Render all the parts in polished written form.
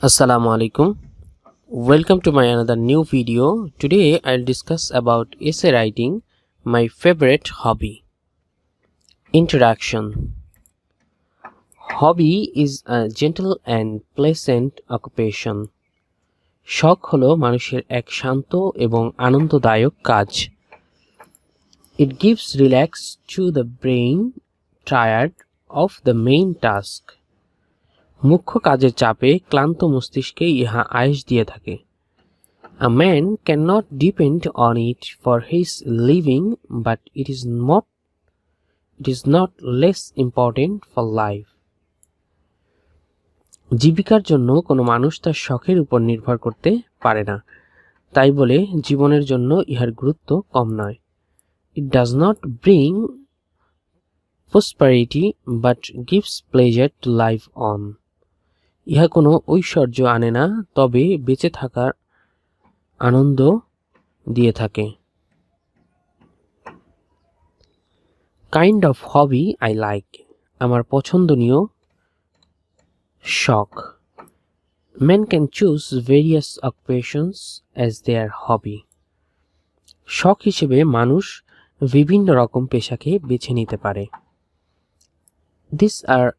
Assalamu alaikum. Welcome to my another new video. Today I'll discuss about essay writing, my favorite hobby. Introduction. Hobby is a gentle and pleasant occupation. শখ হলো মানুষের এক শান্ত এবং আনন্দদায়ক কাজ. It gives relax to the brain tired of the main task. মুখ্য কাজের চাপে ক্লান্ত মস্তিষ্কে ইহা আয়েশ দিয়ে থাকে. A man cannot depend on it for his living, but it is not less important for life. জীবিকার জন্য কোনো মানুষ তার শখের উপর নির্ভর করতে পারে না, তাই বলে জীবনের জন্য ইহার গুরুত্ব কম নয়. It does not bring prosperity but gives pleasure to live on. ইহা কোনো ঐশ্বর্য আনে না, তবে বেঁচে থাকার আনন্দ দিয়ে থাকে. Kind of hobby I like. আমার পছন্দনীয় শখ. Men can choose various occupations as their hobby. শখ হিসেবে মানুষ বিভিন্ন রকম পেশাকে বেছে নিতে পারে. These are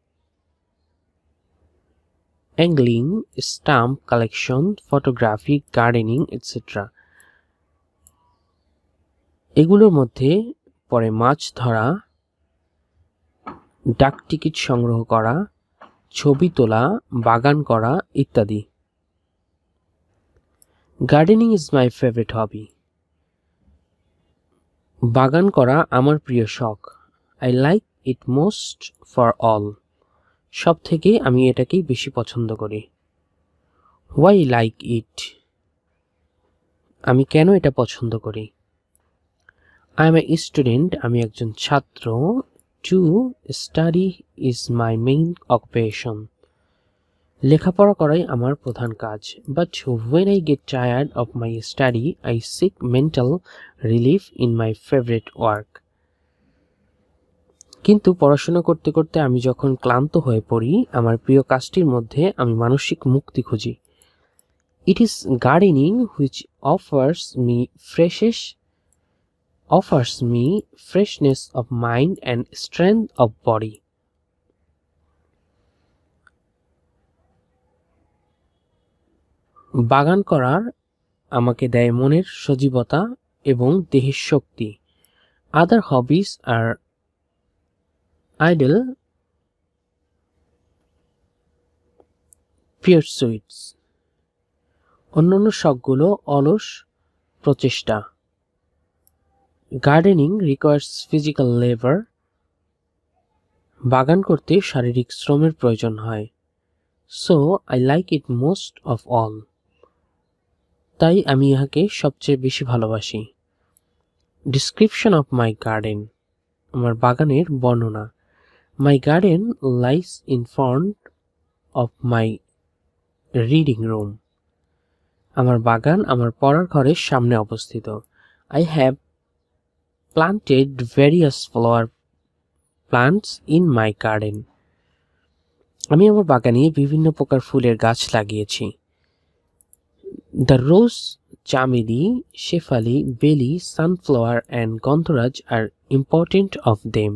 angling, stamp collection, photography, gardening, etc. এগুলোর মধ্যে পরে মাছ ধরা, ডাক টিকিট সংগ্রহ করা, ছবি তোলা, বাগান করা ইত্যাদি. Gardening is my favourite hobby. বাগান করা আমার প্রিয় শখ. I like it most for all. সব থেকে আমি এটাকেই বেশি পছন্দ করি. Why like it. আমি কেন এটা পছন্দ করি. I am a student. আমি একজন ছাত্র. To study is my main occupation. লেখাপড়া করাই আমার প্রধান কাজ. But when I get tired of my study I seek mental relief in my favourite work. কিন্তু পড়াশোনা করতে করতে আমি যখন ক্লান্ত হয়ে পড়ি, আমার প্রিয় কাজটির মধ্যে আমি মানসিক মুক্তি খুঁজি. It is gardening which offers me freshness of mind and strength of body. বাগান করার আমাকে দেয় মনের সজীবতা এবং দেহের শক্তি. Other hobbies are idle pursuits. অন্যান্য শখগুলো অলস প্রচেষ্টা. Gardening requires physical labour. বাগান করতে শারীরিক শ্রমের প্রয়োজন হয়. So I like it most of all. তাই আমি ইহাকে সবচেয়ে বেশি ভালোবাসি. Description of my garden. আমার বাগানের বর্ণনা. My garden lies in front of my reading room. আমার বাগান আমার পড়ার ঘরের সামনে অবস্থিত. I have planted various flower plants in my garden. আমি আমার বাগানে বিভিন্ন প্রকার ফুলের গাছ লাগিয়েছি. The rose, Chameli, Shefali, Beli, sunflower and Gandharaj are important of them.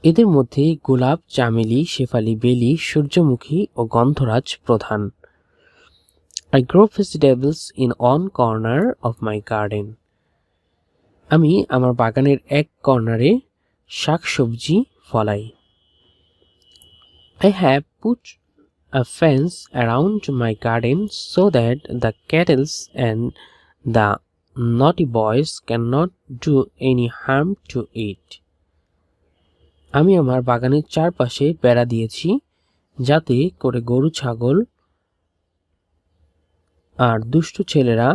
এদের মধ্যে গোলাপ, চামেলি, শেফালি, বেলি, সূর্যমুখী ও গন্ধরাজ প্রধান. I grow vegetables in one corner of my garden. আমি আমার বাগানের এক কর্নারে শাকসবজি ফলাই. I have put a fence around my garden so that the cattle and the naughty boys cannot do any harm to it. আমি আমার বাগানের চারপাশে বেড়া দিয়েছি যাতে করে গরু, ছাগল আর দুষ্টু ছেলেরা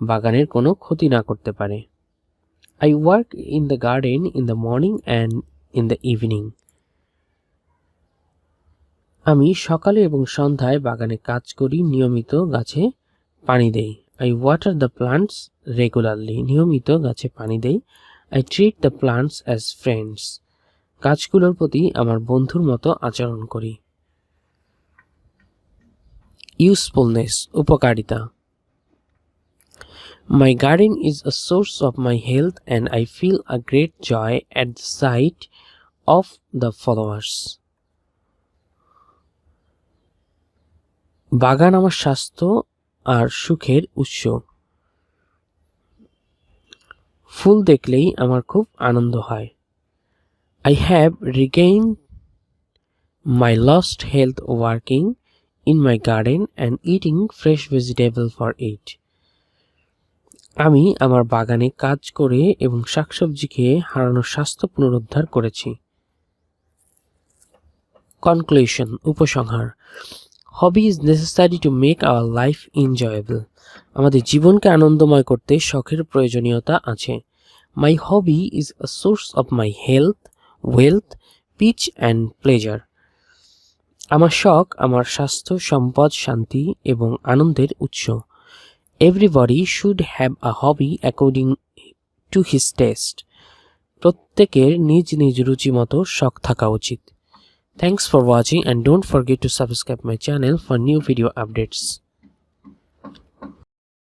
বাগানের কোনো ক্ষতি না করতে পারে. I work in the garden in the morning and in the evening. আমি সকালে এবং সন্ধ্যায় বাগানে কাজ করি. নিয়মিত গাছে পানি দেই. I water the plants regularly. নিয়মিত গাছে পানি দেই. I treat the plants as friends. গাছগুলোর প্রতি আমার বন্ধুর মতো আচরণ করি. ইউজফুলনেস, উপকারিতা। My garden is a source of my health and I feel a great joy at the sight of the flowers. বাগান আমার স্বাস্থ্য আর সুখের উৎস। ফুল দেখলেই আমার খুব আনন্দ হয়। I have regained my lost health working in my garden and eating fresh vegetable for it. আমি আমার বাগানে কাজ করে এবং শাকসবজি খেয়ে হারানো স্বাস্থ্য পুনরুদ্ধার করেছি। কনক্লুশন, উপসংহার। Hobby is necessary to make our life enjoyable. আমাদের জীবনকে আনন্দময় করতে শখের প্রয়োজনীয়তা আছে। My hobby is a source of my health, wealth, peace and pleasure. আমার শখ আমার স্বাস্থ্য, সম্পদ, শান্তি এবং আনন্দের উৎস। Everybody should have a hobby according to his taste. প্রত্যেকের নিজ নিজ রুচি মতো শখ থাকা উচিত। Thanks for watching and don't forget to subscribe my channel for new video updates.